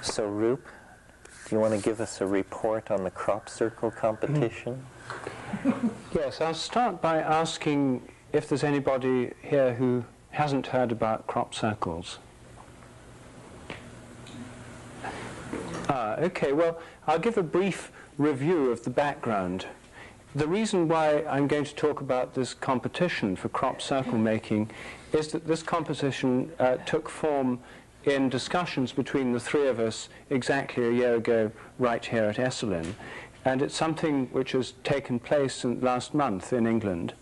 So, Roop, do you want to give us a report on the crop circle competition? Yes, I'll start by asking if there's anybody here who hasn't heard about crop circles. Okay, well, I'll give a brief review of the background. The reason why I'm going to talk about this competition for crop circle making is that this competition took form in discussions between the three of us exactly a year ago right here at Esalen. And it's something which has taken place last month in England.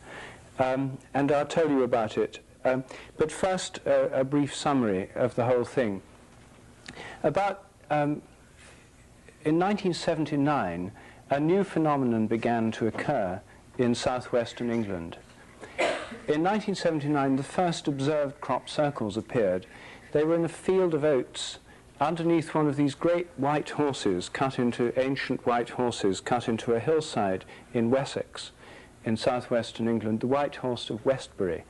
And I'll tell you about it. But first, a brief summary of the whole thing. In 1979, a new phenomenon began to occur in southwestern England. In 1979, the first observed crop circles appeared. They were in a field of oats underneath one of these great white horses, ancient white horses cut into a hillside in Wessex, in southwestern England, the White Horse of Westbury.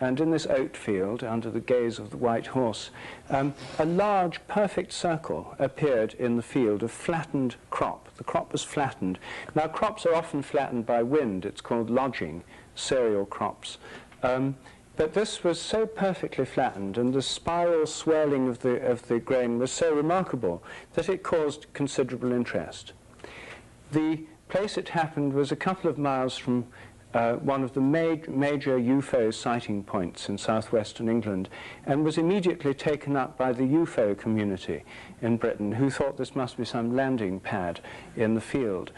And in this oat field, under the gaze of the white horse, a large, perfect circle appeared in the field of flattened crop. The crop was flattened. Now, crops are often flattened by wind. It's called lodging, cereal crops. But this was so perfectly flattened, and the spiral swirling of the grain was so remarkable that it caused considerable interest. The place it happened was a couple of miles from one of the major UFO sighting points in southwestern England, and was immediately taken up by the UFO community in Britain, who thought this must be some landing pad in the field.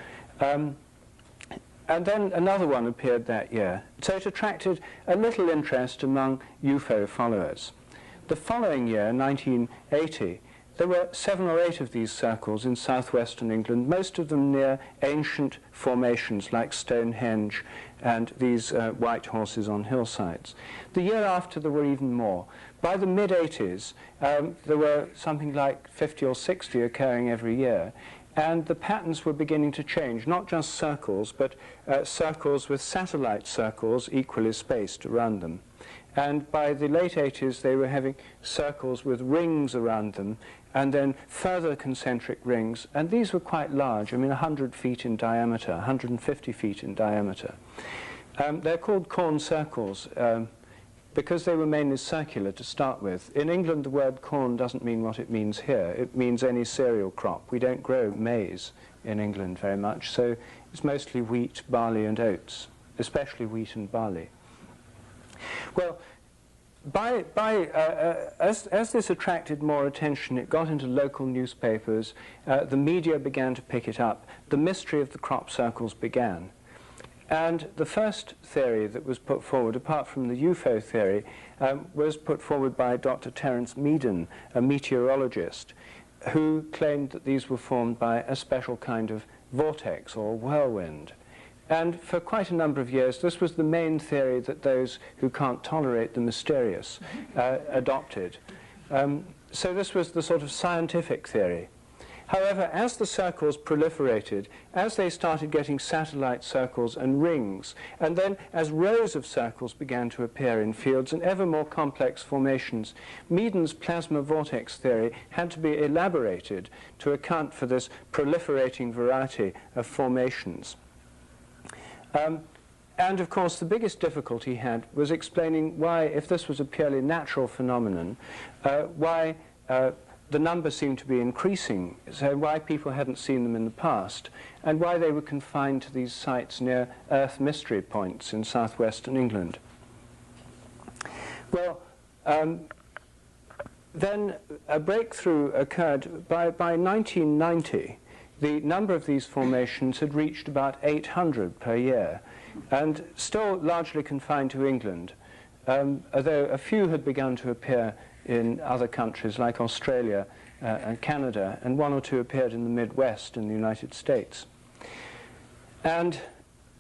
And then another one appeared that year. So it attracted a little interest among UFO followers. The following year, 1980, there were 7 or 8 of these circles in southwestern England, most of them near ancient formations like Stonehenge and these white horses on hillsides. The year after, there were even more. By the mid-80s, there were something like 50 or 60 occurring every year. And the patterns were beginning to change, not just circles, but circles with satellite circles equally spaced around them. And by the late 80s, they were having circles with rings around them, and then further concentric rings. And these were quite large, 100 feet in diameter, 150 feet in diameter. They're called corn circles because they were mainly circular to start with. In England, the word corn doesn't mean what it means here. It means any cereal crop. We don't grow maize in England very much, so it's mostly wheat, barley, and oats, especially wheat and barley. Well, as this attracted more attention, it got into local newspapers, the media began to pick it up, the mystery of the crop circles began. And the first theory that was put forward, apart from the UFO theory, was put forward by Dr. Terence McKenna, a meteorologist, who claimed that these were formed by a special kind of vortex or whirlwind. And for quite a number of years, this was the main theory that those who can't tolerate the mysterious adopted. So this was the sort of scientific theory. However, as the circles proliferated, as they started getting satellite circles and rings, and then as rows of circles began to appear in fields and ever more complex formations, Meaden's plasma vortex theory had to be elaborated to account for this proliferating variety of formations. And of course, the biggest difficulty he had was explaining why, if this was a purely natural phenomenon, why the numbers seemed to be increasing, so why people hadn't seen them in the past, and why they were confined to these sites near Earth mystery points in southwestern England. Well, then a breakthrough occurred. By 1990, the number of these formations had reached about 800 per year, and still largely confined to England, although a few had begun to appear in other countries like Australia and Canada, and 1 or 2 appeared in the Midwest in the United States. And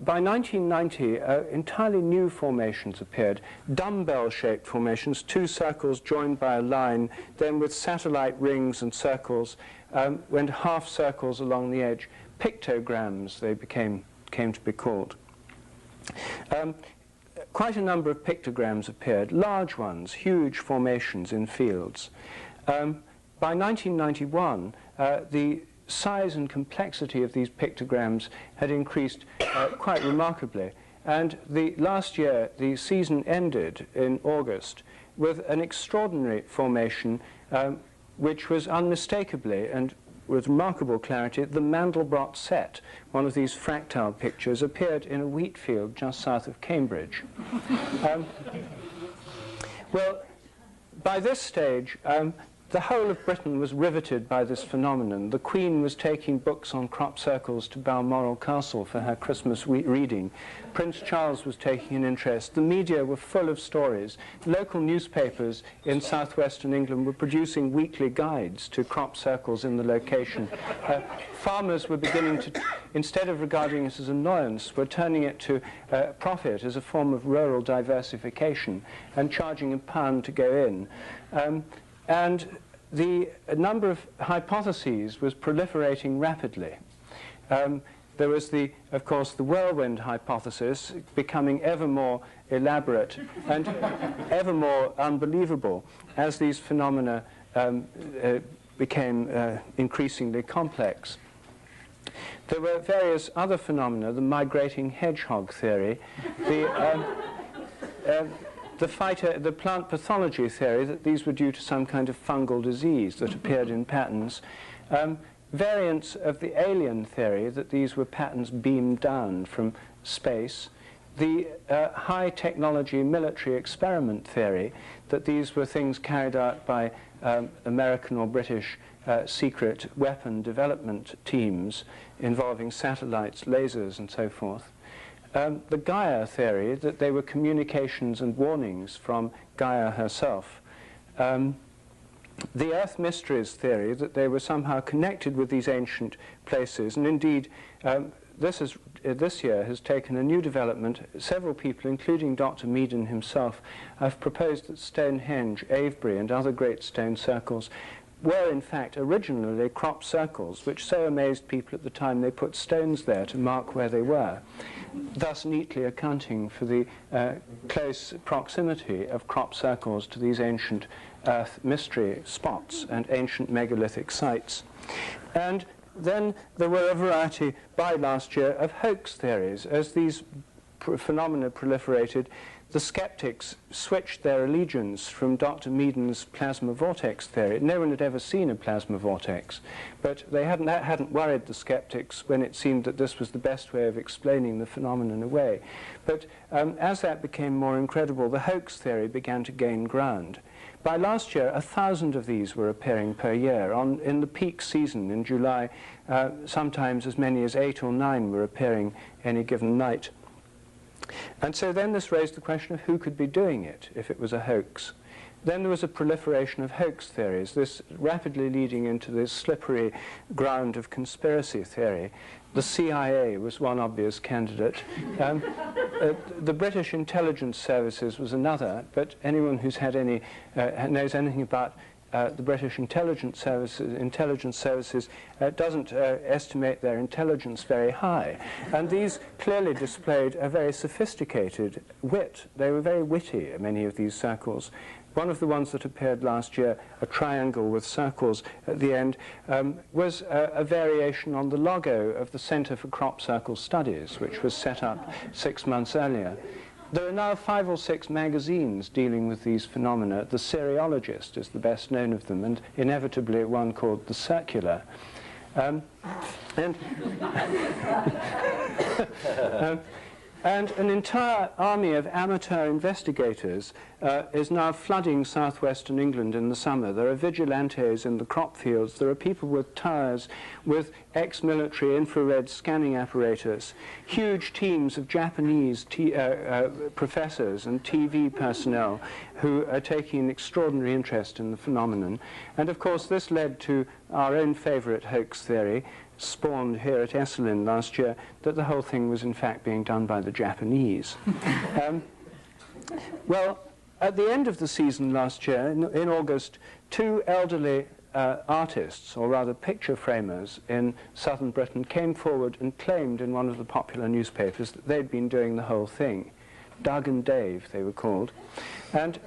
by 1990, entirely new formations appeared, dumbbell-shaped formations, 2 circles joined by a line, then with satellite rings and circles, went half circles along the edge. Pictograms, they came to be called. Quite a number of pictograms appeared, large ones, huge formations in fields. by 1991, the size and complexity of these pictograms had increased quite remarkably. And last year, the season ended in August with an extraordinary formation which was unmistakably and with remarkable clarity, the Mandelbrot set, one of these fractal pictures, appeared in a wheat field just south of Cambridge. Well, by this stage, the whole of Britain was riveted by this phenomenon. The Queen was taking books on crop circles to Balmoral Castle for her Christmas reading. Prince Charles was taking an interest. The media were full of stories. Local newspapers in southwestern England were producing weekly guides to crop circles in the location. Farmers were beginning to, instead of regarding it as annoyance, were turning it to profit as a form of rural diversification and charging £1 to go in. And the number of hypotheses was proliferating rapidly. There was, of course, the whirlwind hypothesis becoming ever more elaborate and ever more unbelievable as these phenomena became increasingly complex. There were various other phenomena, the migrating hedgehog theory, the plant pathology theory, that these were due to some kind of fungal disease that appeared in patterns, variants of the alien theory, that these were patterns beamed down from space, the high technology military experiment theory, that these were things carried out by American or British secret weapon development teams involving satellites, lasers, and so forth. The Gaia theory, that they were communications and warnings from Gaia herself. The Earth Mysteries theory, that they were somehow connected with these ancient places, and indeed this year has taken a new development. Several people, including Dr. Meaden himself, have proposed that Stonehenge, Avebury, and other great stone circles were in fact originally crop circles, which so amazed people at the time they put stones there to mark where they were, thus neatly accounting for the close proximity of crop circles to these ancient Earth mystery spots and ancient megalithic sites. And then there were a variety, by last year, of hoax theories. As these phenomena proliferated, the skeptics switched their allegiance from Dr. Meaden's plasma vortex theory. No one had ever seen a plasma vortex, but that hadn't worried the skeptics when it seemed that this was the best way of explaining the phenomenon away. But as that became more incredible, the hoax theory began to gain ground. By last year, 1,000 of these were appearing per year. In the peak season in July, sometimes as many as 8 or 9 were appearing any given night. And so then this raised the question of who could be doing it if it was a hoax. Then there was a proliferation of hoax theories, this rapidly leading into this slippery ground of conspiracy theory. The CIA was one obvious candidate. The British intelligence services was another, but anyone who's had any, knows anything about the British intelligence services doesn't estimate their intelligence very high. And these clearly displayed a very sophisticated wit. They were very witty, many of these circles. One of the ones that appeared last year, a triangle with circles at the end, was a variation on the logo of the Centre for Crop Circle Studies, which was set up 6 months earlier. There are now 5 or 6 magazines dealing with these phenomena. The Seriologist is the best known of them, and inevitably one called The Circular. And an entire army of amateur investigators is now flooding southwestern England in the summer. There are vigilantes in the crop fields. There are people with towers, with ex-military infrared scanning apparatus, huge teams of Japanese professors and TV personnel who are taking an extraordinary interest in the phenomenon. And of course this led to our own favorite hoax theory, spawned here at Esalen last year, that the whole thing was in fact being done by the Japanese. Well, at the end of the season last year, in August, 2 elderly artists, or rather picture framers in southern Britain, came forward and claimed in one of the popular newspapers that they'd been doing the whole thing. Doug and Dave, they were called. And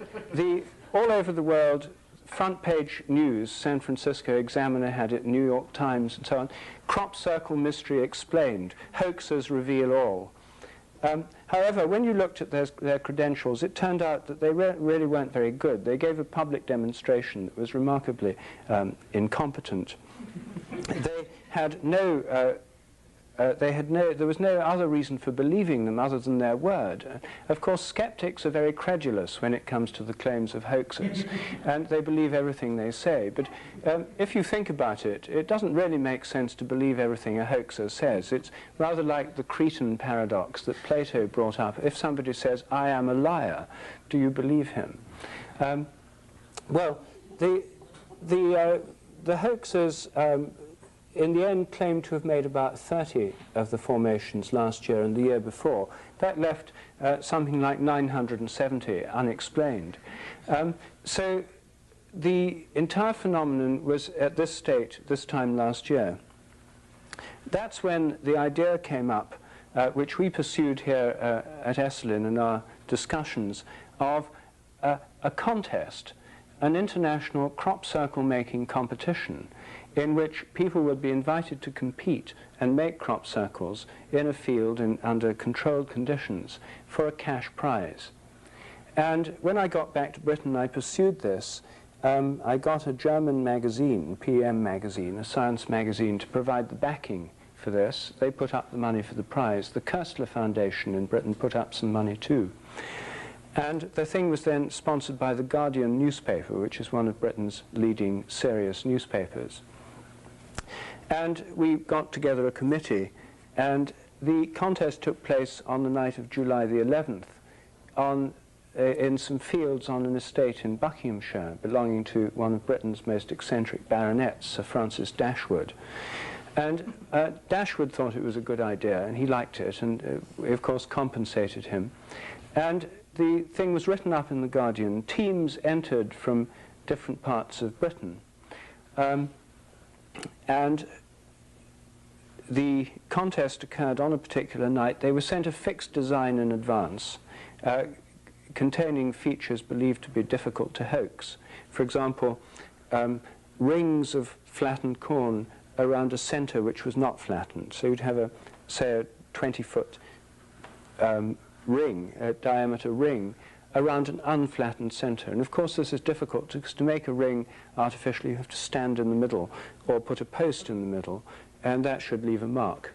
all over the world, front page news. San Francisco Examiner had it, New York Times and so on. Crop circle mystery explained. Hoaxers reveal all. However, when you looked at their credentials, it turned out that they really weren't very good. They gave a public demonstration that was remarkably incompetent. They had no there was no other reason for believing them other than their word. Of course, skeptics are very credulous when it comes to the claims of hoaxers, and they believe everything they say. But if you think about it, it doesn't really make sense to believe everything a hoaxer says. It's rather like the Cretan paradox that Plato brought up. If somebody says, "I am a liar," do you believe him? Well, the hoaxers in the end claimed to have made about 30 of the formations last year and the year before. That left something like 970 unexplained. So the entire phenomenon was at this state this time last year. That's when the idea came up, which we pursued here at Esalen in our discussions, of a contest, an international crop circle making competition, in which people would be invited to compete and make crop circles in a field under controlled conditions for a cash prize. And when I got back to Britain, I pursued this. I got a German magazine, PM magazine, a science magazine, to provide the backing for this. They put up the money for the prize. The Koestler Foundation in Britain put up some money too. And the thing was then sponsored by the Guardian newspaper, which is one of Britain's leading serious newspapers. And we got together a committee, and the contest took place on the night of July the 11th in some fields on an estate in Buckinghamshire belonging to one of Britain's most eccentric baronets, Sir Francis Dashwood. And Dashwood thought it was a good idea, and he liked it, and we of course compensated him. And the thing was written up in the Guardian. Teams entered from different parts of Britain. And the contest occurred on a particular night. They were sent a fixed design in advance, containing features believed to be difficult to hoax. For example, rings of flattened corn around a center which was not flattened. So you'd have say a 20-foot ring, a diameter ring, around an unflattened center. And of course this is difficult, because to make a ring artificially you have to stand in the middle or put a post in the middle, and that should leave a mark.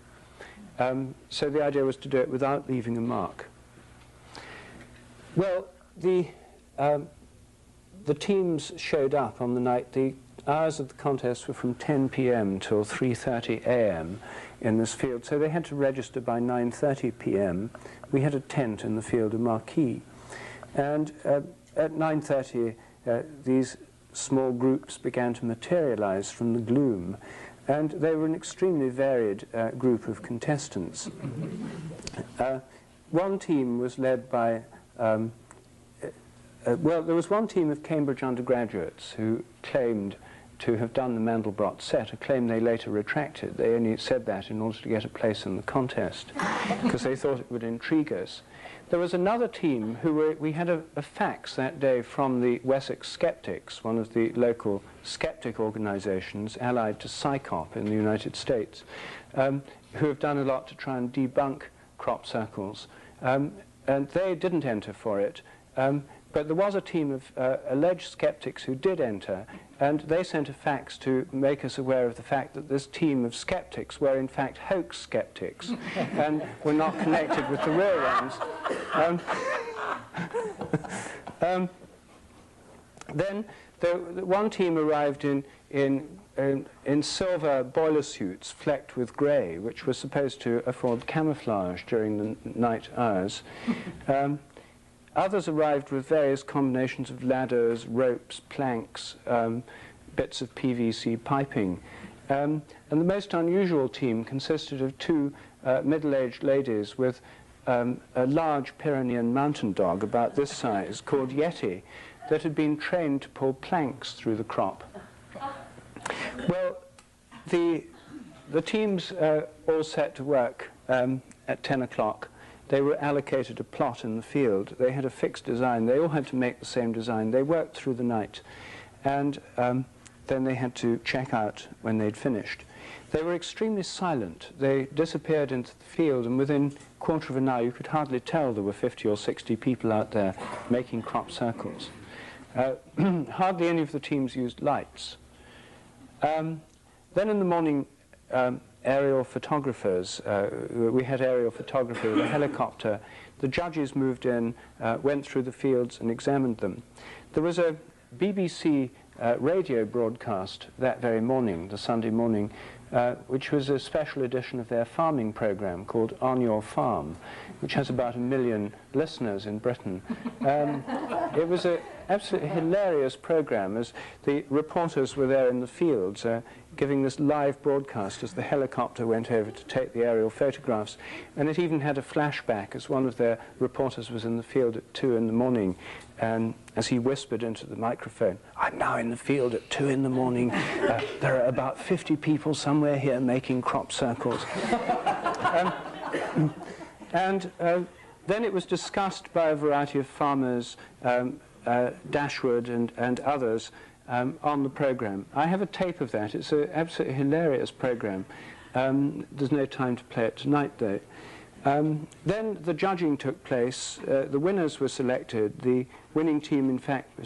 So the idea was to do it without leaving a mark. Well, the teams showed up on the night. The hours of the contest were from 10 p.m. till 3:30 a.m. in this field, so they had to register by 9:30 p.m. We had a tent in the field, a marquee. And at 9:30, these small groups began to materialize from the gloom, and they were an extremely varied group of contestants. One team was led by, well, there was one team of Cambridge undergraduates who claimed to have done the Mandelbrot set, a claim they later retracted. They only said that in order to get a place in the contest, because they thought it would intrigue us. There was another team who we had a fax that day from the Wessex Skeptics, one of the local skeptic organizations allied to PSYCOP in the United States, who have done a lot to try and debunk crop circles. And they didn't enter for it, but there was a team of alleged skeptics who did enter, and they sent a fax to make us aware of the fact that this team of skeptics were in fact hoax skeptics and were not connected with the real ones. Then one team arrived in silver boiler suits flecked with grey, which was supposed to afford camouflage during the night hours. Others arrived with various combinations of ladders, ropes, planks, bits of PVC piping. And the most unusual team consisted of two middle-aged ladies with a large Pyrenean mountain dog about this size called Yeti that had been trained to pull planks through the crop. Well, the teams all set to work at 10 o'clock. They were allocated a plot in the field. They had a fixed design. They all had to make the same design. They worked through the night. and then they had to check out when they'd finished. They were extremely silent. They disappeared into the field, and within a quarter of an hour you could hardly tell there were 50 or 60 people out there making crop circles. Hardly any of the teams used lights. Then in the morning, aerial photographers, we had aerial photography with a helicopter. The judges moved in, went through the fields and examined them. There was a BBC radio broadcast that very morning, the Sunday morning, which was a special edition of their farming program called On Your Farm, which has about 1 million listeners in Britain. It was an absolutely hilarious program as the reporters were there in the fields giving this live broadcast as the helicopter went over to take the aerial photographs. And it even had a flashback as one of their reporters was in the field at 2 in the morning, and as he whispered into the microphone, "I'm now in the field at 2 in the morning. There are about 50 people somewhere here making crop circles." Then it was discussed by a variety of farmers, Dashwood and others, on the program. I have a tape of that. It's an absolutely hilarious program. There's no time to play it tonight, though. Then the judging took place. The winners were selected. The winning team, in fact,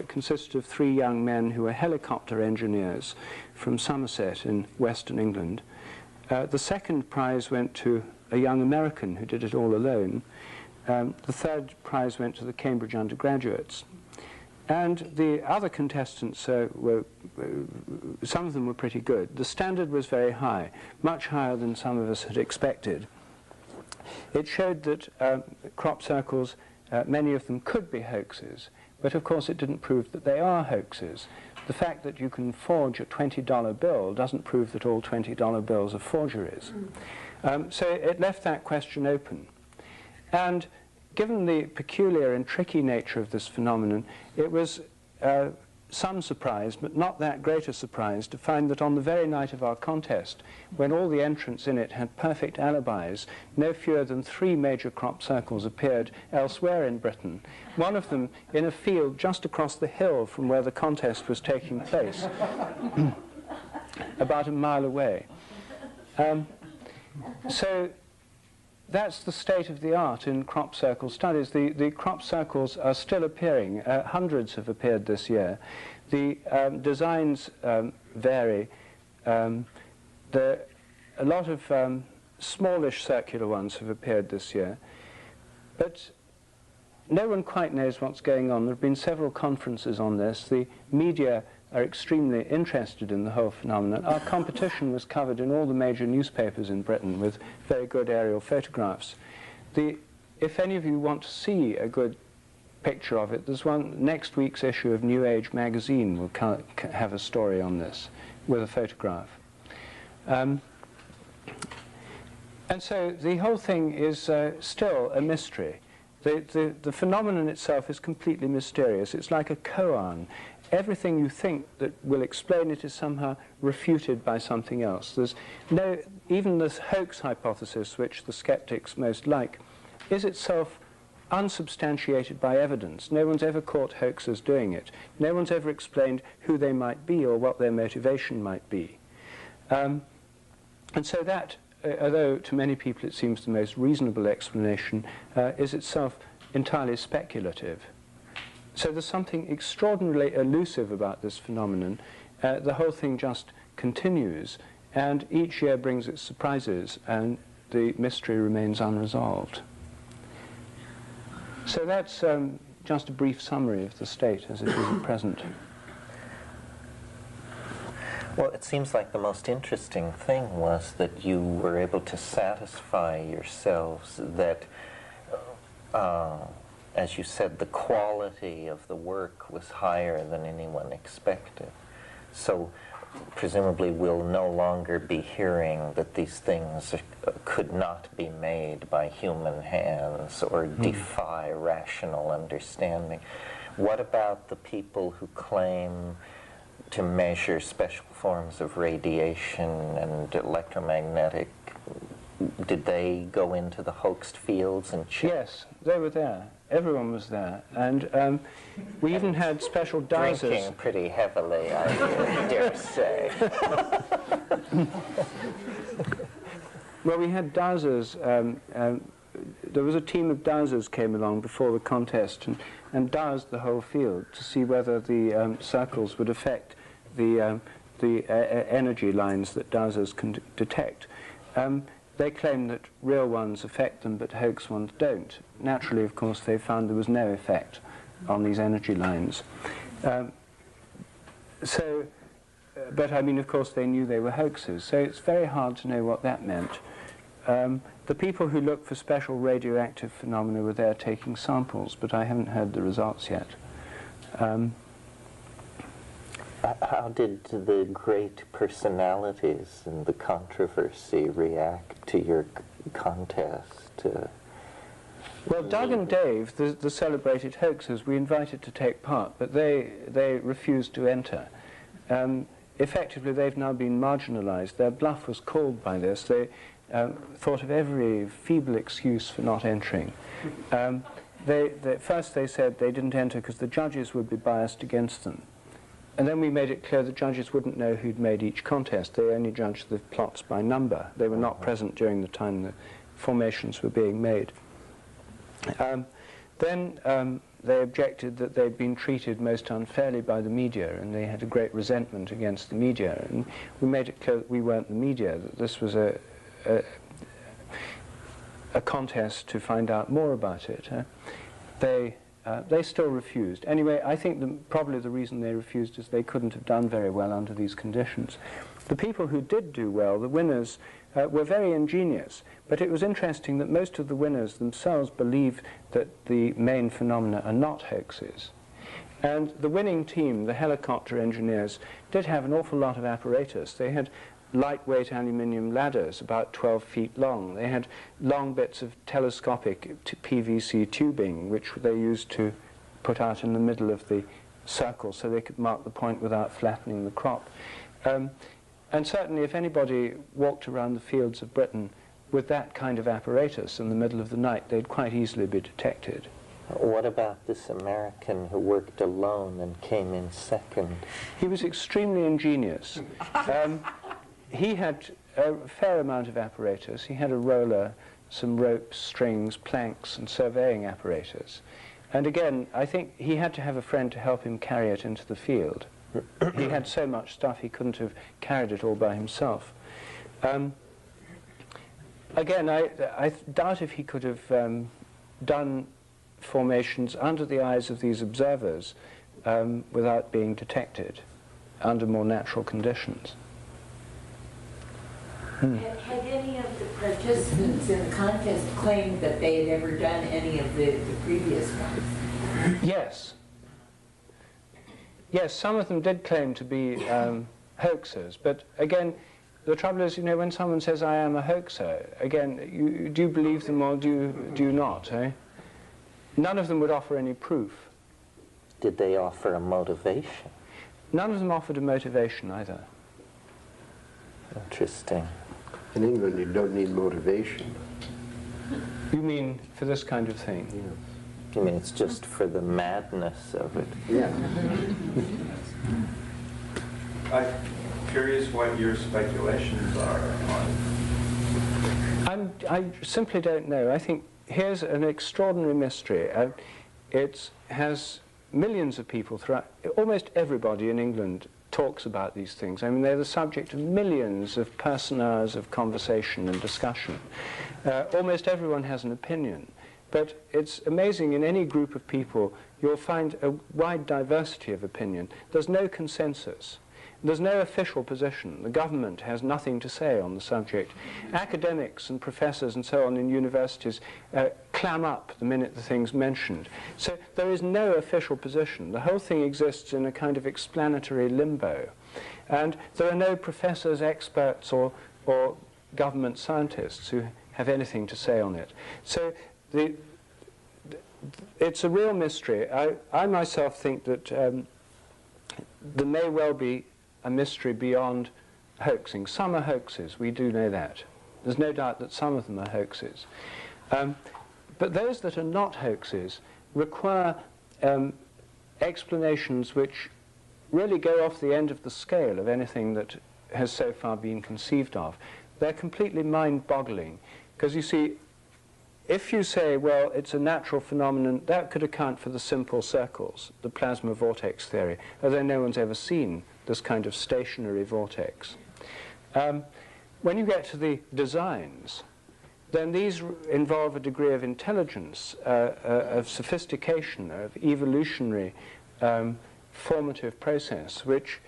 consisted of 3 young men who were helicopter engineers from Somerset in Western England. The second prize went to a young American who did it all alone. The third prize went to the Cambridge undergraduates. And the other contestants some of them were pretty good. The standard was very high, much higher than some of us had expected. It showed that crop circles, many of them could be hoaxes, but of course it didn't prove that they are hoaxes. The fact that you can forge a $20 bill doesn't prove that all $20 bills are forgeries. So it left that question open. And given the peculiar and tricky nature of this phenomenon, it was some surprise, but not that great a surprise, to find that on the very night of our contest, when all the entrants in it had perfect alibis, no fewer than 3 major crop circles appeared elsewhere in Britain, one of them in a field just across the hill from where the contest was taking place, about a mile away. So that's the state of the art in crop circle studies. The crop circles are still appearing. Hundreds have appeared this year. The designs vary. A lot of smallish circular ones have appeared this year. But no one quite knows what's going on. There have been several conferences on this. The media are extremely interested in the whole phenomenon. Our competition was covered in all the major newspapers in Britain with very good aerial photographs. If any of you want to see a good picture of it, there's one, next week's issue of New Age magazine will have a story on this with a photograph. And so the whole thing is still a mystery. The phenomenon itself is completely mysterious. It's like a koan. Everything you think that will explain it is somehow refuted by something else. There's no, even this hoax hypothesis, which the skeptics most like, is itself unsubstantiated by evidence. No one's ever caught hoaxers doing it. No one's ever explained who they might be or what their motivation might be. And so that, although to many people it seems the most reasonable explanation, is itself entirely speculative. So there's something extraordinarily elusive about this phenomenon. The whole thing just continues, and each year brings its surprises, and the mystery remains unresolved. So that's just a brief summary of the state as it is at present. Well, it seems like the most interesting thing was that you were able to satisfy yourselves that as you said, the quality of the work was higher than anyone expected. So presumably we'll no longer be hearing that these things could not be made by human hands or defy rational understanding. What about the people who claim to measure special forms of radiation and electromagnetic did they go into the hoaxed fields and check? Yes, they were there. Everyone was there. And we even had special dowsers. Drinking pretty heavily, I dare say. Well, we had dowsers. There was a team of dowsers came along before the contest and dowsed the whole field to see whether the circles would affect the energy lines that dowsers can detect. They claim that real ones affect them, but hoax ones don't. Naturally, of course, they found there was no effect on these energy lines. But I mean, of course, they knew they were hoaxes, so it's very hard to know what that meant. The people who look for special radioactive phenomena were there taking samples, but I haven't heard the results yet. How did the great personalities in the controversy react to your contest? Well, Doug and Dave, the celebrated hoaxers, we invited to take part, but they refused to enter. Effectively, they've now been marginalized. Their bluff was called by this. They thought of every feeble excuse for not entering. First they said they didn't enter because the judges would be biased against them. And then we made it clear the judges wouldn't know who'd made each contest. They only judged the plots by number. They were not present during the time the formations were being made. Then they objected that they'd been treated most unfairly by the media, and they had a great resentment against the media. And we made it clear that we weren't the media, that this was a contest to find out more about it. They still refused. Anyway, I think probably the reason they refused is they couldn't have done very well under these conditions. The people who did do well, the winners, were very ingenious, but it was interesting that most of the winners themselves believed that the main phenomena are not hoaxes. And the winning team, the helicopter engineers, did have an awful lot of apparatus. They had lightweight aluminium ladders, about 12 feet long. They had long bits of telescopic PVC tubing, which they used to put out in the middle of the circle so they could mark the point without flattening the crop. And certainly if anybody walked around the fields of Britain with that kind of apparatus in the middle of the night, they'd quite easily be detected. What about this American who worked alone and came in second? He was extremely ingenious. He had a fair amount of apparatus. He had a roller, some ropes, strings, planks, and surveying apparatus. And again, I think he had to have a friend to help him carry it into the field. He had so much stuff he couldn't have carried it all by himself. Again, I doubt if he could have done formations under the eyes of these observers without being detected under more natural conditions. Had any of the participants in the contest claimed that they had ever done any of the previous ones? Yes. Yes, some of them did claim to be hoaxers, but again, the trouble is, you know, when someone says, I am a hoaxer, again, do you believe them or do you not, eh? None of them would offer any proof. Did they offer a motivation? None of them offered a motivation either. Interesting. In England, you don't need motivation. You mean for this kind of thing? Yeah. I mean, it's just for the madness of it. Yeah. I'm curious what your speculations are on. I simply don't know. I think here's an extraordinary mystery. It has millions of people throughout, almost everybody in England talks about these things. I mean, they're the subject of millions of person-hours of conversation and discussion. Almost everyone has an opinion. But it's amazing, in any group of people, you'll find a wide diversity of opinion. There's no consensus. There's no official position. The government has nothing to say on the subject. Academics and professors and so on in universities clam up the minute the thing's mentioned. So there is no official position. The whole thing exists in a kind of explanatory limbo. And there are no professors, experts, or government scientists who have anything to say on it. So it's a real mystery. I myself think that there may well be a mystery beyond hoaxing. Some are hoaxes, we do know that. There's no doubt that some of them are hoaxes. But those that are not hoaxes require explanations which really go off the end of the scale of anything that has so far been conceived of. They're completely mind-boggling, because you see, if you say, well, it's a natural phenomenon, that could account for the simple circles, the plasma vortex theory, although no one's ever seen this kind of stationary vortex. When you get to the designs, then these involve a degree of intelligence, of sophistication, of evolutionary formative process, which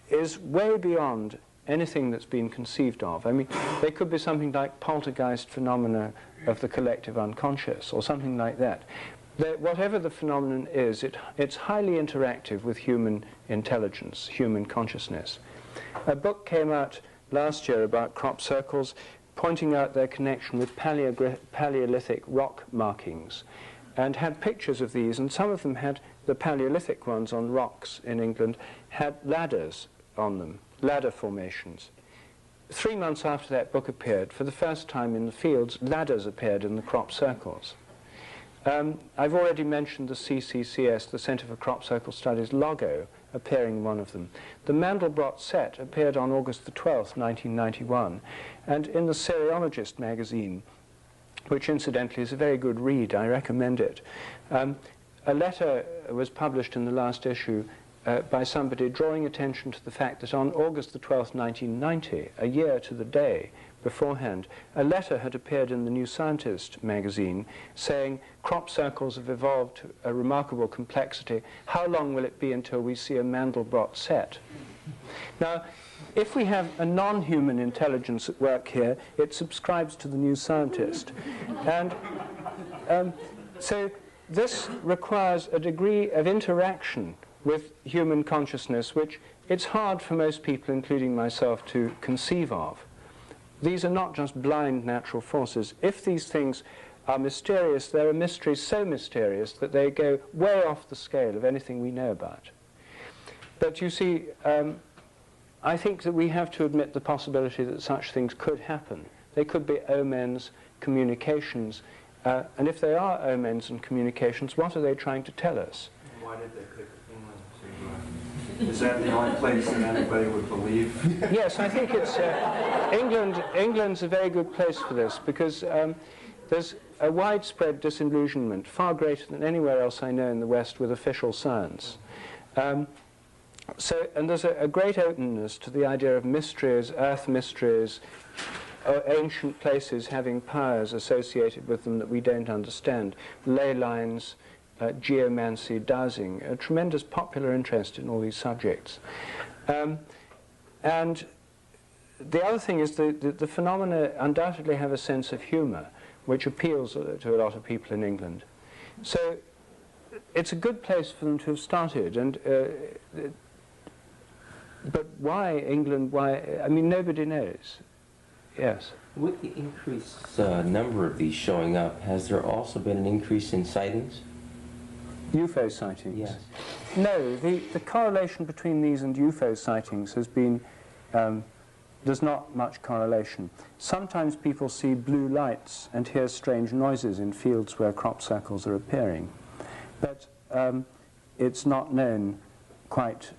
is way beyond anything that's been conceived of. I mean, they could be something like poltergeist phenomena of the collective unconscious, or something like that. Whatever the phenomenon is, it's highly interactive with human intelligence, human consciousness. A book came out last year about crop circles, pointing out their connection with Paleolithic rock markings, and had pictures of these, and some of them had, the Paleolithic ones on rocks in England, had ladders on them, ladder formations. 3 months after that book appeared, for the first time in the fields, ladders appeared in the crop circles. I've already mentioned the CCCS, the Centre for Crop Circle Studies, logo appearing in one of them. The Mandelbrot set appeared on August the 12th, 1991, and in the Cereologist magazine, which incidentally is a very good read, I recommend it. A letter was published in the last issue by somebody drawing attention to the fact that on August the 12th, 1990, a year to the day beforehand, a letter had appeared in the New Scientist magazine saying, crop circles have evolved to a remarkable complexity. How long will it be until we see a Mandelbrot set? Now, if we have a non-human intelligence at work here, it subscribes to the New Scientist. And so this requires a degree of interaction with human consciousness, which it's hard for most people, including myself, to conceive of. These are not just blind natural forces. If these things are mysterious, there are mysteries so mysterious that they go way off the scale of anything we know about. But you see, I think that we have to admit the possibility that such things could happen. They could be omens, communications, and if they are omens and communications, what are they trying to tell us? Why did they pick England? Is that the only place that anybody would believe? Yes, I think it's England's a very good place for this, because there's a widespread disillusionment, far greater than anywhere else I know in the West, with official science. And there's a great openness to the idea of mysteries, earth mysteries, ancient places having powers associated with them that we don't understand, ley lines, geomancy, dowsing, a tremendous popular interest in all these subjects. And the other thing is the phenomena undoubtedly have a sense of humor, which appeals to a lot of people in England. So it's a good place for them to have started. And but why England? Why? I mean, nobody knows. Yes. With the increased number of these showing up, has there also been an increase in sightings? UFO sightings? Yes. No, the correlation between these and UFO sightings has been, there's not much correlation. Sometimes people see blue lights and hear strange noises in fields where crop circles are appearing. But it's not known quite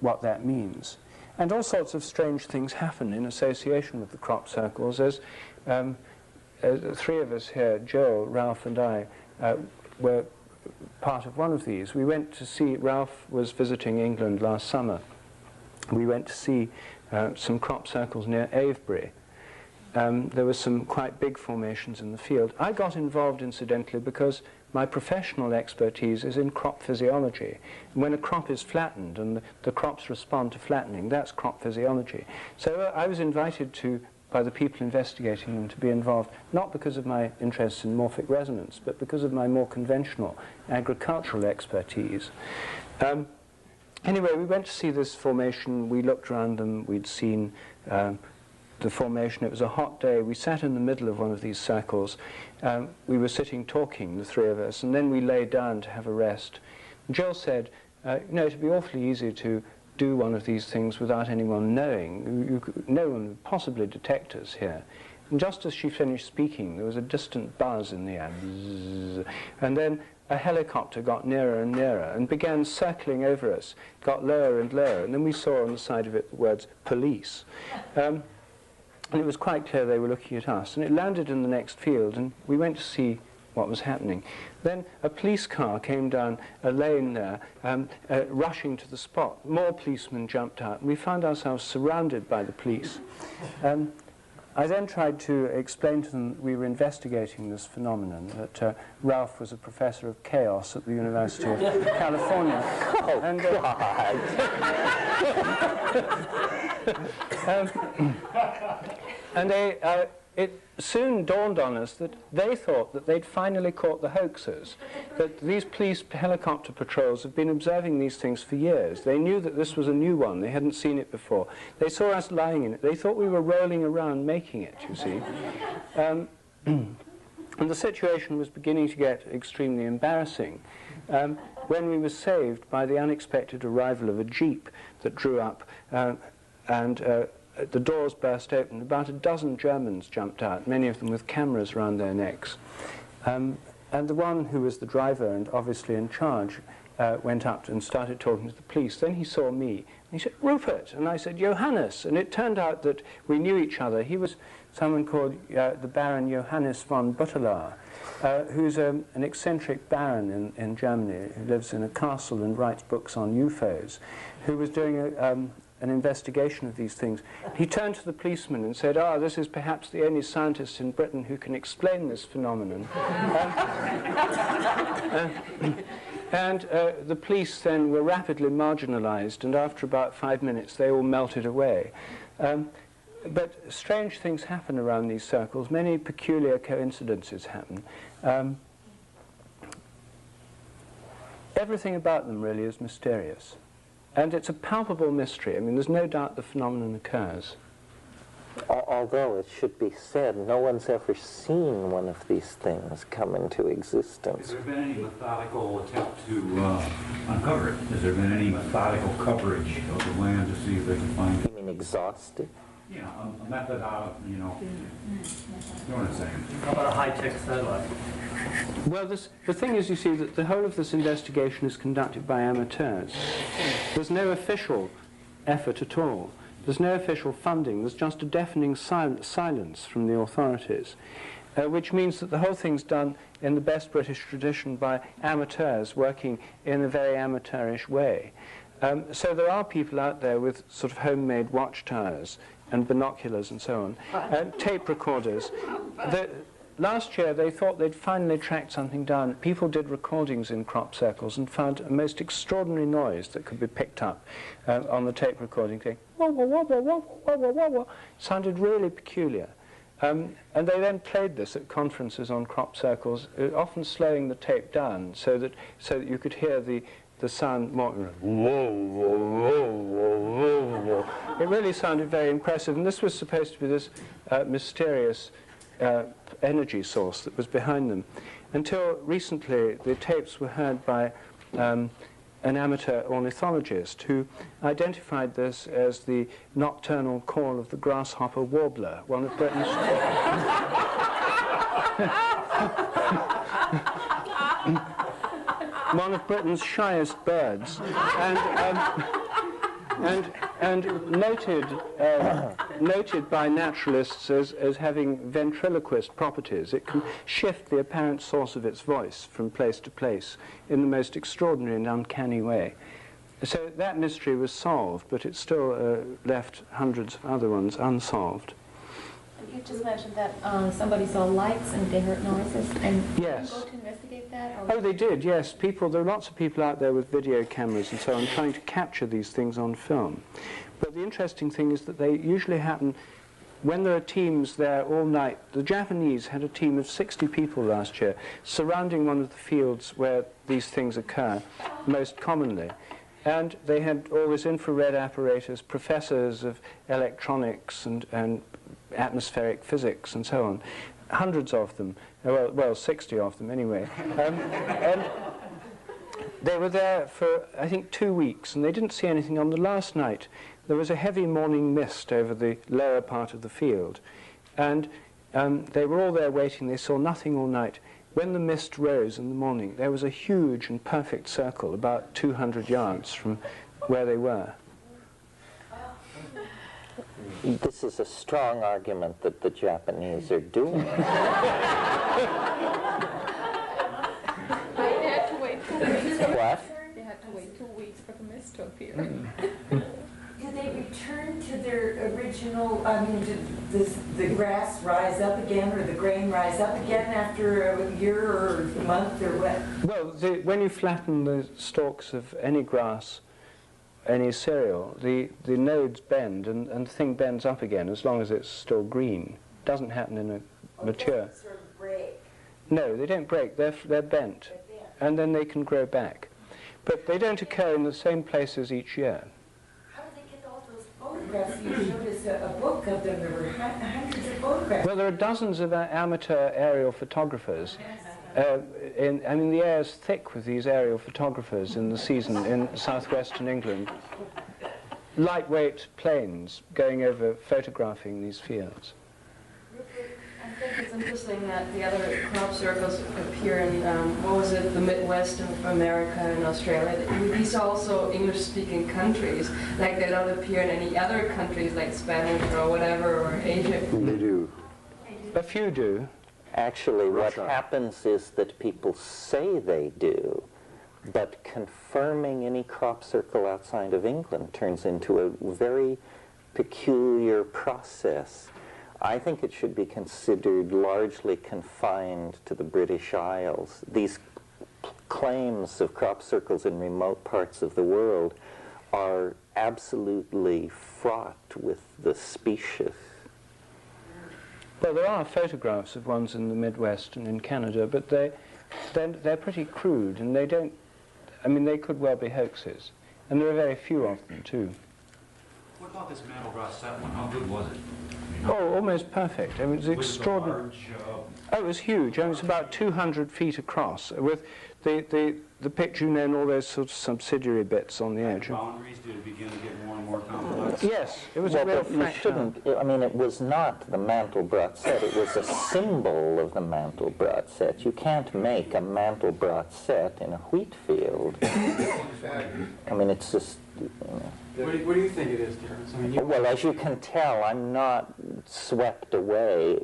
what that means. And all sorts of strange things happen in association with the crop circles. As three of us here, Joel, Ralph and I, were part of one of these. We went to see, Ralph was visiting England last summer. We went to see some crop circles near Avebury. There were some quite big formations in the field. I got involved, incidentally, because my professional expertise is in crop physiology. When a crop is flattened and the crops respond to flattening, that's crop physiology. So I was invited to, by the people investigating them, to be involved, not because of my interest in morphic resonance, but because of my more conventional agricultural expertise. Anyway, we went to see this formation. We looked around them. We'd seen the formation. It was a hot day. We sat in the middle of one of these circles. We were sitting talking, the three of us, and then we lay down to have a rest. And Joel said, you know, it'd be awfully easy to do one of these things without anyone knowing. No one would possibly detect us here. And just as she finished speaking, there was a distant buzz in the air. Bzzz. And then a helicopter got nearer and nearer and began circling over us, got lower and lower, and then we saw on the side of it the words police. And it was quite clear they were looking at us. And it landed in the next field, and we went to see what was happening. Then a police car came down a lane there, rushing to the spot. More policemen jumped out, and we found ourselves surrounded by the police. I then tried to explain to them that we were investigating this phenomenon, that Ralph was a professor of chaos at the University of California. Oh, and, and it soon dawned on us that they thought that they'd finally caught the hoaxers, that these police helicopter patrols have been observing these things for years. They knew that this was a new one. They hadn't seen it before. They saw us lying in it. They thought we were rolling around making it, you see. And the situation was beginning to get extremely embarrassing when we were saved by the unexpected arrival of a jeep that drew up the doors burst open. About a dozen Germans jumped out, many of them with cameras around their necks. And the one who was the driver and obviously in charge went up and started talking to the police. Then he saw me, and he said, "Rupert," and I said, "Johannes." And it turned out that we knew each other. He was someone called the Baron Johannes von Buttelaar, who's an eccentric baron in Germany, who lives in a castle and writes books on UFOs, who was doing an investigation of these things. He turned to the policeman and said, "This is perhaps the only scientist in Britain who can explain this phenomenon." And the police then were rapidly marginalized, and after about 5 minutes they all melted away. But strange things happen around these circles. Many peculiar coincidences happen. Everything about them really is mysterious. And it's a palpable mystery. I mean, there's no doubt the phenomenon occurs. Although it should be said, no one's ever seen one of these things come into existence. Has there been any methodical attempt to uncover it? Has there been any methodical coverage of the land to see if they can find it? You mean exhausted? You know, a method out of, you know what I'm saying? How about a high-tech satellite? Well, the thing is, you see, that the whole of this investigation is conducted by amateurs. There's no official effort at all. There's no official funding. There's just a deafening silence from the authorities, which means that the whole thing's done in the best British tradition by amateurs working in a very amateurish way. So there are people out there with sort of homemade watchtowers and binoculars and so on, and tape recorders. Last year they thought they'd finally tracked something down. People did recordings in crop circles and found a most extraordinary noise that could be picked up on the tape recording thing. Wah, wah, wah, wah, wah, wah, wah, wah, wah. Sounded really peculiar. And they then played this at conferences on crop circles, often slowing the tape down so that you could hear the sound more. It really sounded very impressive, and this was supposed to be this mysterious energy source that was behind them. Until recently, the tapes were heard by an amateur ornithologist who identified this as the nocturnal call of the grasshopper warbler, one of Britain's one of Britain's shyest birds, and noted by naturalists as having ventriloquist properties. It can shift the apparent source of its voice from place to place in the most extraordinary and uncanny way. So that mystery was solved, but it still left hundreds of other ones unsolved. You just mentioned that somebody saw lights and they heard noises, and yes. Did you go to investigate that? Oh, they did, yes. There are lots of people out there with video cameras and so on trying to capture these things on film. But the interesting thing is that they usually happen when there are teams there all night. The Japanese had a team of 60 people last year surrounding one of the fields where these things occur most commonly. And they had all this infrared apparatus, professors of electronics and atmospheric physics and so on, hundreds of them, well 60 of them anyway. And they were there for, I think, 2 weeks, and they didn't see anything. On the last night, there was a heavy morning mist over the lower part of the field, and They were all there waiting. They saw nothing all night. When the mist rose in the morning, there was a huge and perfect circle about 200 yards from where they were. This is a strong argument that the Japanese are doing. I had to wait 2 weeks. What? They had to wait 2 weeks for the mist to appear. Do they return to their original, I mean, does the grass rise up again or the grain rise up again after a year or a month or what? Well, when you flatten the stalks of any grass, any cereal, the nodes bend and the thing bends up again as long as it's still green. It doesn't happen in a mature. Doesn't sort of break. No, they don't break. They're bent, and then they can grow back. But they don't occur in the same places each year. How do they get all those photographs? You showed us a book of them. There were hundreds of photographs. Well, there are dozens of amateur aerial photographers. I mean, the air is thick with these aerial photographers in the season in southwestern England. Lightweight planes going over photographing these fields. I think it's interesting that the other crop circles appear in, what was it, the Midwest of America and Australia. These are also English-speaking countries. Like they don't appear in any other countries like Spanish or whatever, or Asia. They do. A few do. Actually, what Russia. happens is that people say they do, but confirming any crop circle outside of England turns into a very peculiar process. I think it should be considered largely confined to the British Isles. These claims of crop circles in remote parts of the world are absolutely fraught with the specious. Well, there are photographs of ones in the Midwest and in Canada, but they're pretty crude, and they don't, I mean, they could well be hoaxes. And there are very few of them, too. What about this Mandelbrot set one? How good was it? Oh, almost perfect. I mean, it was extraordinary. Large, Oh, it was huge. I mean, it was about 200 feet across, with the picture, you know, and all those sort of subsidiary bits on the edge. boundaries, did it begin to get more and more complex? Yes, it was Well, a real but you fractal. shouldn't, I mean, it was not the Mandelbrot set, it was a symbol of the Mandelbrot set. You can't make a Mandelbrot set in a wheat field. I mean, it's just, you know. What do you think it is, Terence? I mean, Well, as you can tell, I'm not swept away.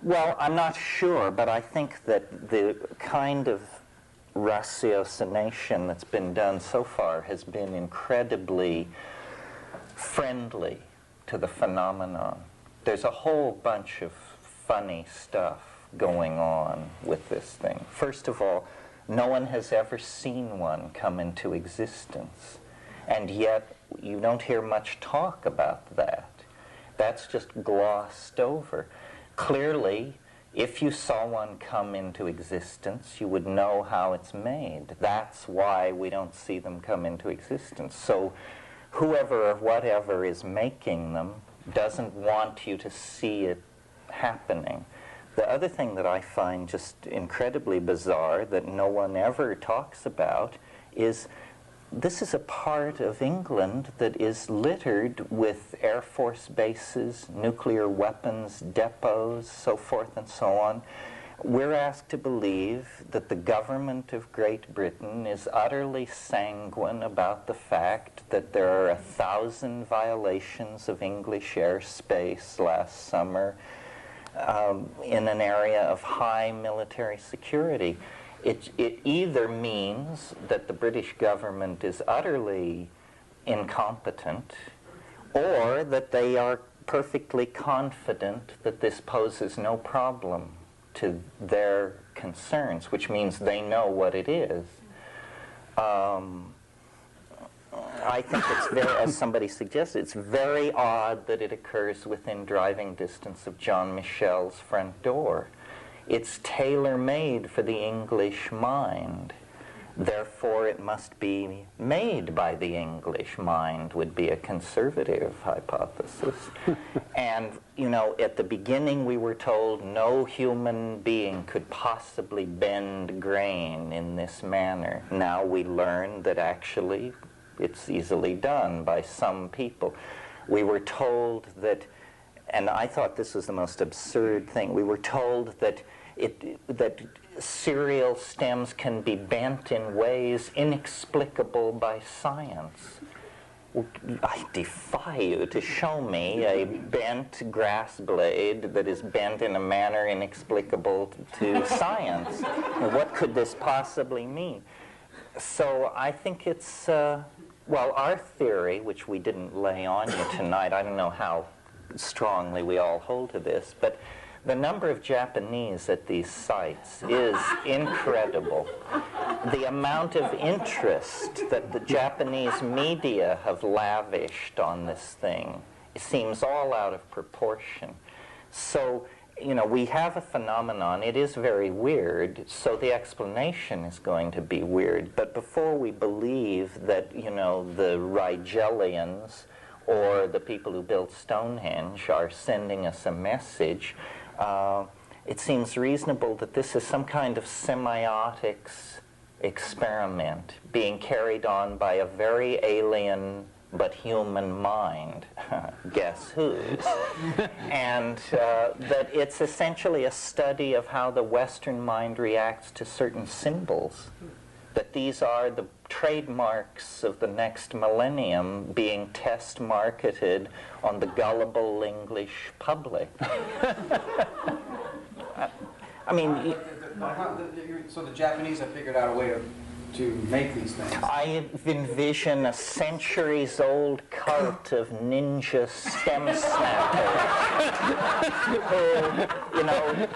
Well, I'm not sure, but I think that the kind of ratiocination that's been done so far has been incredibly friendly to the phenomenon. There's a whole bunch of funny stuff going on with this thing. First of all, no one has ever seen one come into existence, and yet you don't hear much talk about that. That's just glossed over. Clearly, if you saw one come into existence, you would know how it's made. That's why we don't see them come into existence. So whoever or whatever is making them doesn't want you to see it happening. The other thing that I find just incredibly bizarre that no one ever talks about is this is a part of England that is littered with Air Force bases, nuclear weapons depots, so forth and so on. We're asked to believe that the government of Great Britain is utterly sanguine about the fact that there are 1,000 violations of English airspace last summer in an area of high military security. It either means that the British government is utterly incompetent, or that they are perfectly confident that this poses no problem to their concerns, which means they know what it is. I think it's very, as somebody suggested, it's very odd that it occurs within driving distance of John Michel's front door. It's tailor-made for the English mind. Therefore, it must be made by the English mind, would be a conservative hypothesis. And, you know, at the beginning we were told no human being could possibly bend grain in this manner. Now we learn that actually it's easily done by some people. We were told that and I thought this was the most absurd thing. We were told that that serial stems can be bent in ways inexplicable by science. I defy you to show me a bent grass blade that is bent in a manner inexplicable to science. What could this possibly mean? So I think it's, well, our theory, which we didn't lay on you tonight, I don't know how strongly we all hold to this, but the number of Japanese at these sites is incredible. The amount of interest that the Japanese media have lavished on this thing seems all out of proportion. So, you know, we have a phenomenon. It is very weird, so the explanation is going to be weird. But before we believe that, you know, the Rigelians or the people who built Stonehenge are sending us a message, it seems reasonable that this is some kind of semiotics experiment being carried on by a very alien but human mind, guess whose, and that it's essentially a study of how the Western mind reacts to certain symbols, that these are the trademarks of the next millennium being test marketed on the gullible English public. I mean, so the Japanese have figured out a way to make these things. I envision a centuries-old cult of ninja stem snappers who, you know,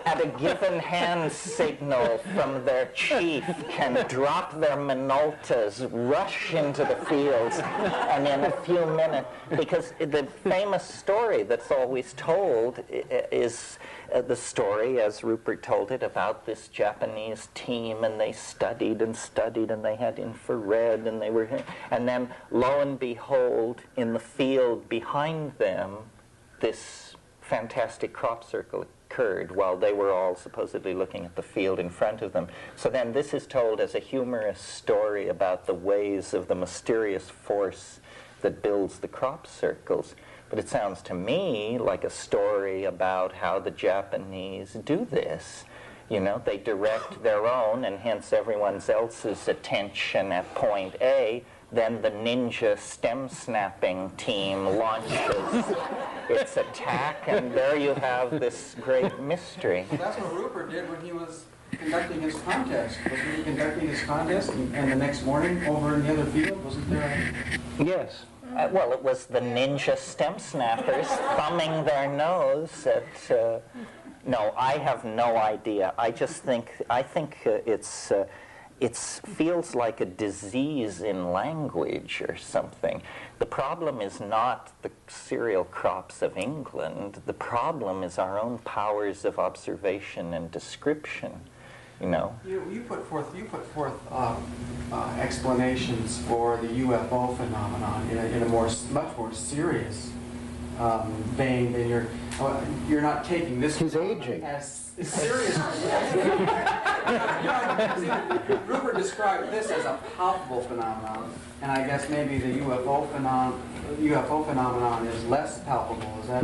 at a given hand signal from their chief can drop their minoltas, rush into the fields, and in a few minutes, because the famous story that's always told is the story, as Rupert told it, about this Japanese team, and they studied and studied, and they had infrared, and they were, and then lo and behold, in the field behind them, this fantastic crop circle occurred while they were all supposedly looking at the field in front of them. So then this is told as a humorous story about the ways of the mysterious force that builds the crop circles. But it sounds to me like a story about how the Japanese do this. You know, they direct their own and hence everyone else's attention at point A. Then the ninja stem snapping team launches its attack, and there you have this great mystery. That's what Rupert did when he was conducting his contest. Wasn't he conducting his contest, and the next morning over in the other field, wasn't there Yes. Well, it was the ninja stem snappers thumbing their nose at... no, I have no idea. I think it feels like a disease in language or something. The problem is not the cereal crops of England. The problem is our own powers of observation and description. You know. You put forth explanations for the UFO phenomenon in a much more serious vein than you're not taking this. He's aging. As serious. Rupert described this as a palpable phenomenon, and I guess maybe the UFO phenomenon is less palpable. Is that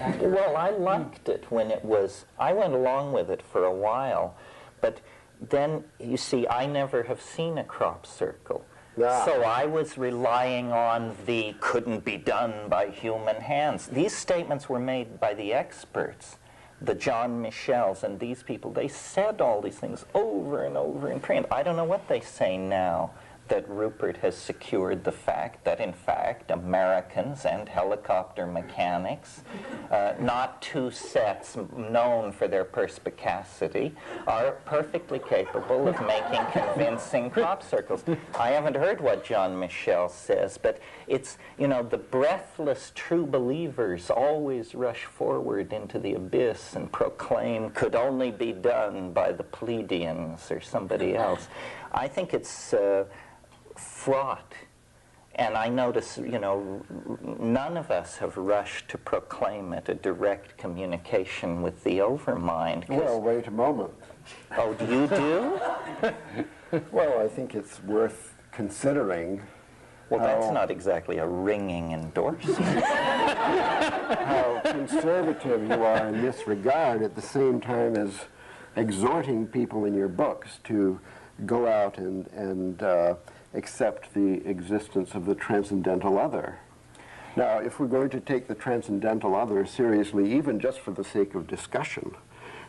accurate? Well, I liked it when it was. I went along with it for a while. But then, you see, I never have seen a crop circle. Ah. So I was relying on the couldn't be done by human hands. These statements were made by the experts, the John Michels and these people. They said all these things over and over in print. I don't know what they say now that Rupert has secured the fact that, in fact, Americans and helicopter mechanics, not two sets known for their perspicacity, are perfectly capable of making convincing crop circles. I haven't heard what John Michel says, but it's, you know, the breathless true believers always rush forward into the abyss and proclaim could only be done by the plebeians or somebody else. I think it's fraught, and I notice, you know, none of us have rushed to proclaim it a direct communication with the overmind. Well, wait a moment. Oh, you do? Well, I think it's worth considering Well, that's not exactly a ringing endorsement. how conservative you are in this regard at the same time as exhorting people in your books to go out and accept the existence of the transcendental other. Now, if we're going to take the transcendental other seriously, even just for the sake of discussion,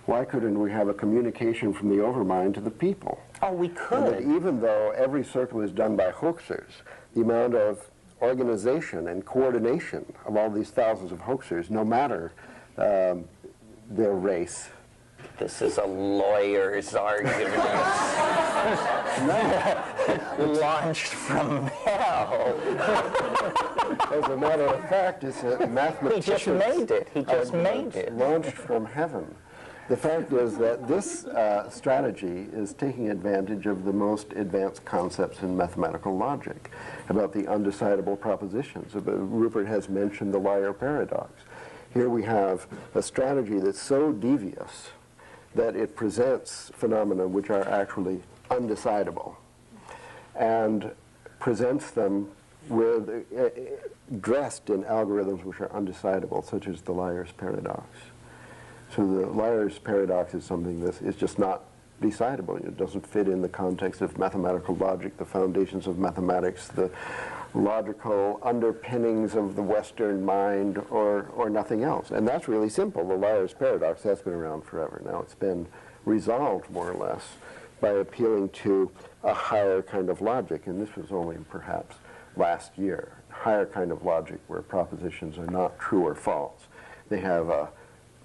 why couldn't we have a communication from the overmind to the people? Oh, we could. And even though every circle is done by hoaxers, the amount of organization and coordination of all these thousands of hoaxers, no matter their race. This is a lawyer's argument. Launched from hell. As a matter of fact, it's a mathematician. He just made it. He just made it. Launched from heaven. The fact is that this strategy is taking advantage of the most advanced concepts in mathematical logic about the undecidable propositions. Rupert has mentioned the liar paradox. Here we have a strategy that's so devious that it presents phenomena which are actually undecidable and presents them with dressed in algorithms which are undecidable, such as the liar's paradox. So the liar's paradox is something that is just not decidable. It doesn't fit in the context of mathematical logic, the foundations of mathematics, the logical underpinnings of the Western mind, or nothing else. And that's really simple. The liar's paradox has been around forever. Now it's been resolved more or less by appealing to a higher kind of logic, and this was only perhaps last year. Higher kind of logic where propositions are not true or false. They have a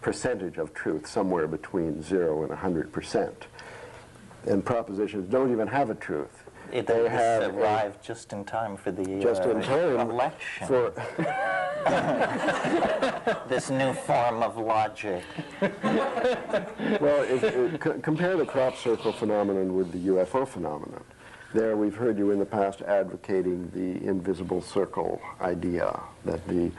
percentage of truth somewhere between 0 and 100%. And propositions don't even have a truth. They have arrived just in time for the election. For this new form of logic. Well, compare the crop circle phenomenon with the UFO phenomenon. There we've heard you in the past advocating the invisible circle idea, that the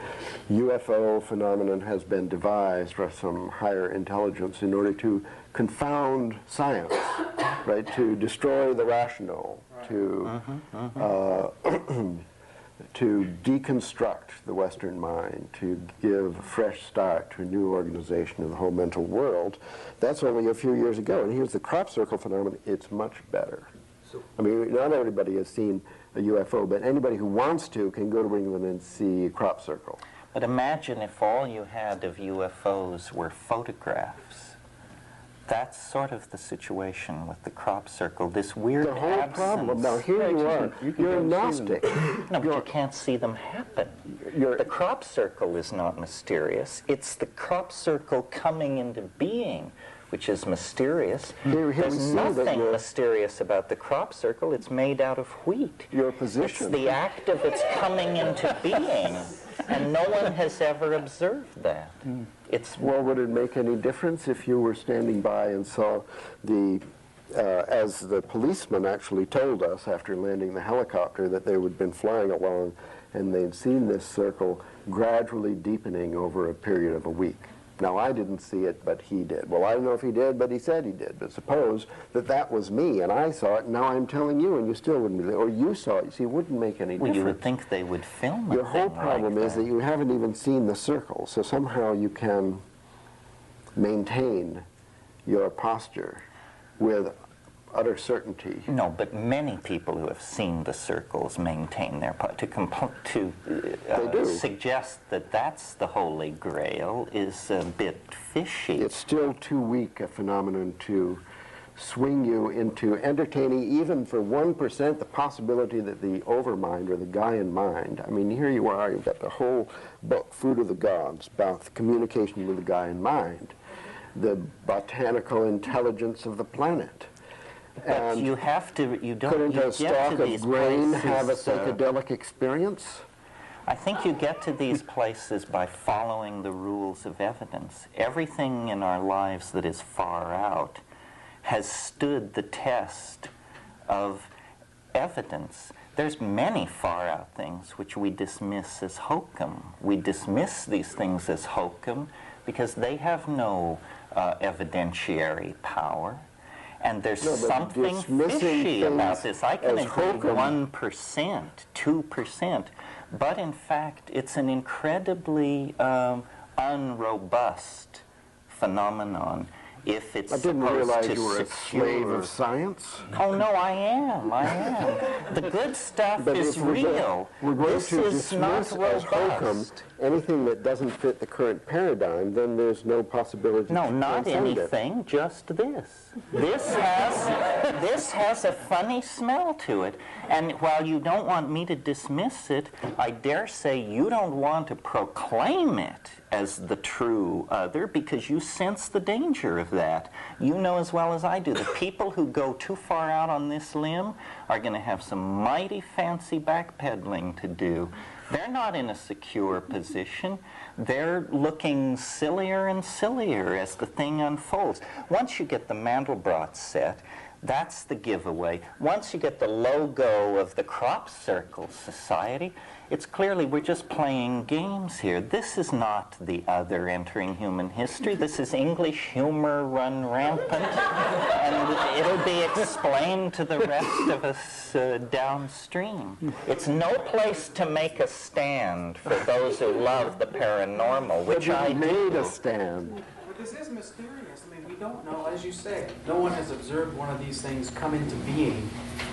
UFO phenomenon has been devised by some higher intelligence in order to confound science, right, to destroy the rational, to to deconstruct the Western mind, to give a fresh start to a new organization of the whole mental world. That's only a few years ago, and here's the crop circle phenomenon. It's much better. I mean, not everybody has seen a UFO, but anybody who wants to can go to England and see a crop circle. But imagine if all you had of UFOs were photographs. That's sort of the situation with the crop circle, this weird the whole absence. problem. Now here you are, you're a Gnostic. No, but you can't see them happen. The crop circle is not mysterious. It's the crop circle coming into being which is mysterious. There's nothing mysterious about the crop circle. It's made out of wheat. Your position. It's the act of its coming into being, and no one has ever observed that. Well, would it make any difference if you were standing by and saw the, as the policeman actually told us after landing the helicopter, that they had been flying along and they'd seen this circle gradually deepening over a period of a week. Now, I didn't see it, but he did. Well, I don't know if he did, but he said he did. But suppose that that was me, and I saw it, and now I'm telling you, and you still wouldn't believe it. Or you saw it. You see, it wouldn't make any difference. Well, you would think they would film it. Your whole problem like is that you haven't even seen the circle, so somehow you can maintain your posture with utter certainty. No, but many people who have seen the circles maintain their to suggest that that's the Holy Grail is a bit fishy. It's still too weak a phenomenon to swing you into entertaining even for 1% the possibility that the overmind or the Gaian mind, I mean, here you are, you've got the whole book, Food of the Gods, about the communication with the Gaian mind, the botanical intelligence of the planet. But you have to, you don't, couldn't a stalk of grain have a places, psychedelic experience? I think you get to these places by following the rules of evidence. Everything in our lives that is far out has stood the test of evidence. There's many far out things which we dismiss as hokum. We dismiss these things as hokum because they have no evidentiary power. And there's No, but something dismissing fishy about things this. I can as agree hokum. 1%, 2%, but in fact, it's an incredibly unrobust phenomenon if it's I didn't supposed realize to you were a slave secure- of science. Oh no, I am. The good stuff But is if we're real. we're going This to is not dismiss as hokum robust. anything that doesn't fit the current paradigm, then there's no possibility No, to not transcend it. anything, just this. This has a funny smell to it. And while you don't want me to dismiss it, I dare say you don't want to proclaim it as the true other because you sense the danger of that. You know as well as I do, the people who go too far out on this limb are going to have some mighty fancy backpedaling to do. They're not in a secure position. They're looking sillier and sillier as the thing unfolds. Once you get the Mandelbrot set, that's the giveaway. Once you get the logo of the Crop Circle Society, it's clearly we're just playing games here. This is not the other entering human history. This is English humor run rampant, and it'll be explained to the rest of us downstream. It's no place to make a stand for those who love the paranormal, which I But you made do. a stand. But this is mysterious. I mean, we don't know, as you say, no one has observed one of these things come into being,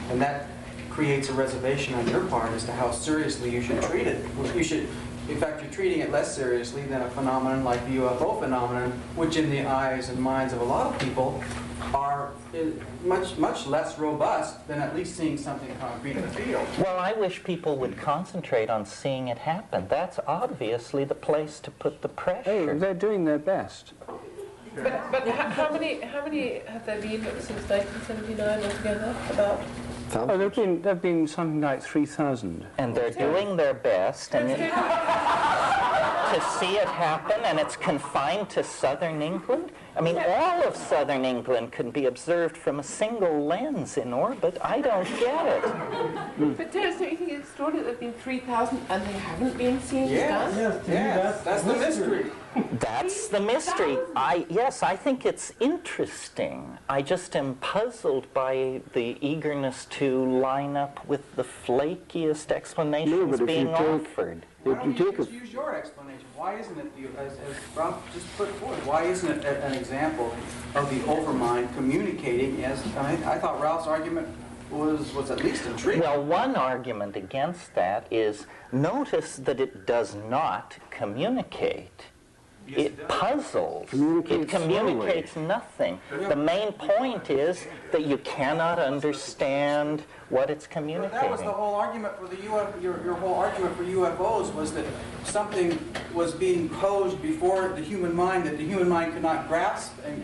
and that creates a reservation on your part as to how seriously you should treat it. You should, in fact, you're treating it less seriously than a phenomenon like the UFO phenomenon, which in the eyes and minds of a lot of people are much less robust than at least seeing something concrete in the field. Well, I wish people would concentrate on seeing it happen. That's obviously the place to put the Oh, pressure. they're doing their best. But how many have there been since 1979 altogether? About? Oh, there've been something like 3,000. And they're doing their best and to see it happen, and it's confined to southern England. I mean, all of southern England can be observed from a single lens in orbit. I don't get it. But Terence, don't you think it's extraordinary that there have been 3,000 and they haven't been seen? Yes, that's the mystery. That's the mystery. Yes, I think it's interesting. I just am puzzled by the eagerness to line up with the flakiest explanations but if being you take- offered. Why don't you just use your explanation? Why isn't it, as Rob just put forward, why isn't it an example of the overmind communicating as, I thought Ralph's argument was at least intriguing. Well, one argument against that is notice that it does not communicate. It puzzles. It communicates nothing. The main point is that you cannot understand what it's But communicating. that was the whole argument for the your whole argument for UFOs was that something was being posed before the human mind that the human mind could not grasp and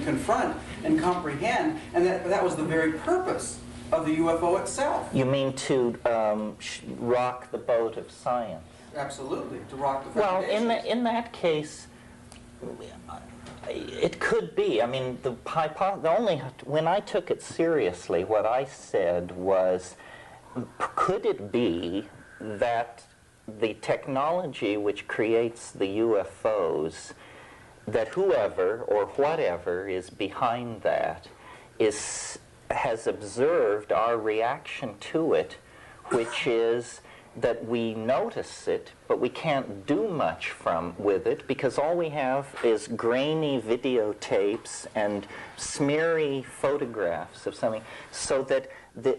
confront and comprehend, and that was the very purpose of the UFO itself. You mean to rock the boat of science? Absolutely, to rock the Well, foundations. in that case, it could be. I mean, when I took it seriously, what I said was, could it be that the technology which creates the UFOs, that whoever or whatever is behind that has observed our reaction to it, which is that we notice it, but we can't do much with it because all we have is grainy videotapes and smeary photographs of something, so that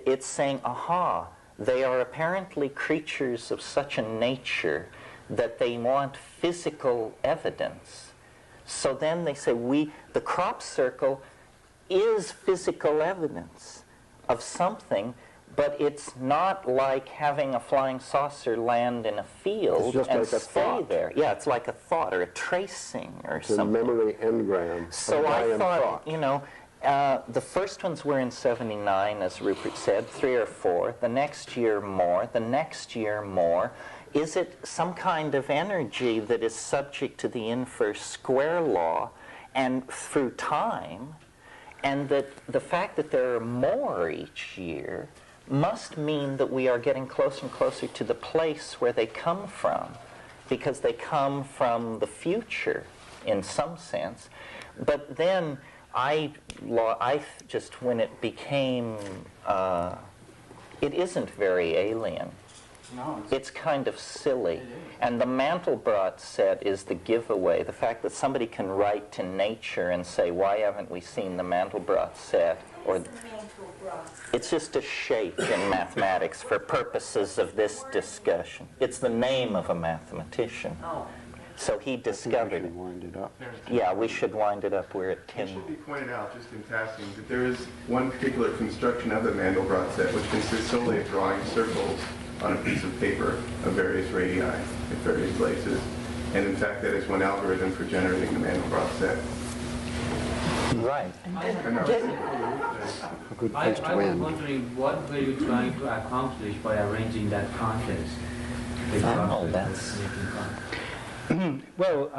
it's saying, aha, they are apparently creatures of such a nature that they want physical evidence. So then they say, the crop circle is physical evidence of something, but it's not like having a flying saucer land in a field and like a stay thought. there. Yeah, it's like a thought or a tracing or It's a something. memory engram. So I thought, the first ones were in '79, as Rupert said, 3 or 4. The next year more. The next year more. Is it some kind of energy that is subject to the inverse square law and through time, and that the fact that there are more each year must mean that we are getting closer and closer to the place where they come from, because they come from the future in some sense. But then just, when it became, it isn't very alien. No, It's kind of silly. And the Mandelbrot set is the giveaway. The fact that somebody can write to nature and say, why haven't we seen the Mandelbrot set? Or it's just a shape in mathematics for purposes of this discussion. It's the name of a mathematician. So he discovered it. Wind it up. Yeah, we should wind it up. We're at 10. It should be pointed out, just in passing, that there is one particular construction of the Mandelbrot set which consists solely of drawing circles on a piece of paper of various radii at various places. And in fact, that is one algorithm for generating the Mandelbrot set. Right. A good place to I was end. wondering, what were you trying to accomplish by arranging that contest? Oh, that's... Well,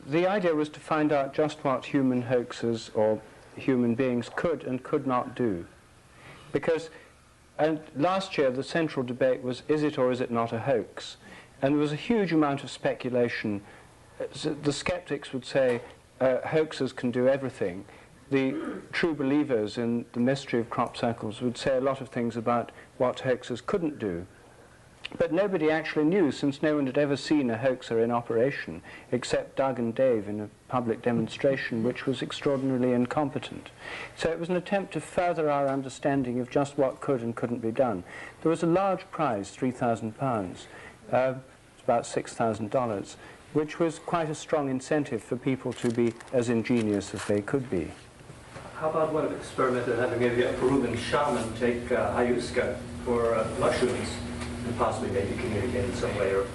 the idea was to find out just what human hoaxes or human beings could and could not do. Because last year the central debate was, is it or is it not a hoax? And there was a huge amount of speculation. The skeptics would say hoaxes can do everything. The true believers in the mystery of crop circles would say a lot of things about what hoaxes couldn't do. But nobody actually knew, since no one had ever seen a hoaxer in operation, except Doug and Dave in a public demonstration, which was extraordinarily incompetent. So it was an attempt to further our understanding of just what could and couldn't be done. There was a large prize, £3,000. It's about $6,000, which was quite a strong incentive for people to be as ingenious as they could be. How about one experiment of having maybe a Peruvian shaman take ayahuasca for mushrooms and possibly maybe communicate in some way, or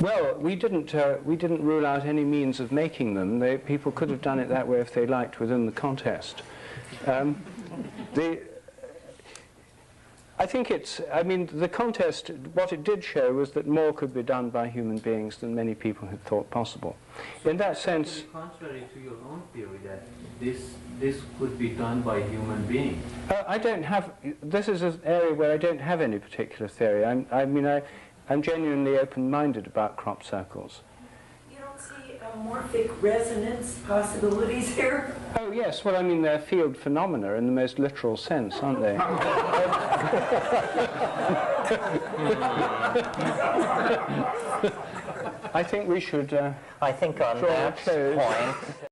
Well, we didn't rule out any means of making them. People could have done it that way if they liked within the contest. I think the contest, what it did show was that more could be done by human beings than many people had thought possible. In that sense... Contrary to your own theory that this could be done by human beings. This is an area where I don't have any particular theory. I'm genuinely open-minded about crop circles. You don't see morphic resonance possibilities here? Oh, yes. Well, they're field phenomena in the most literal sense, aren't they? I think we should I think on that point...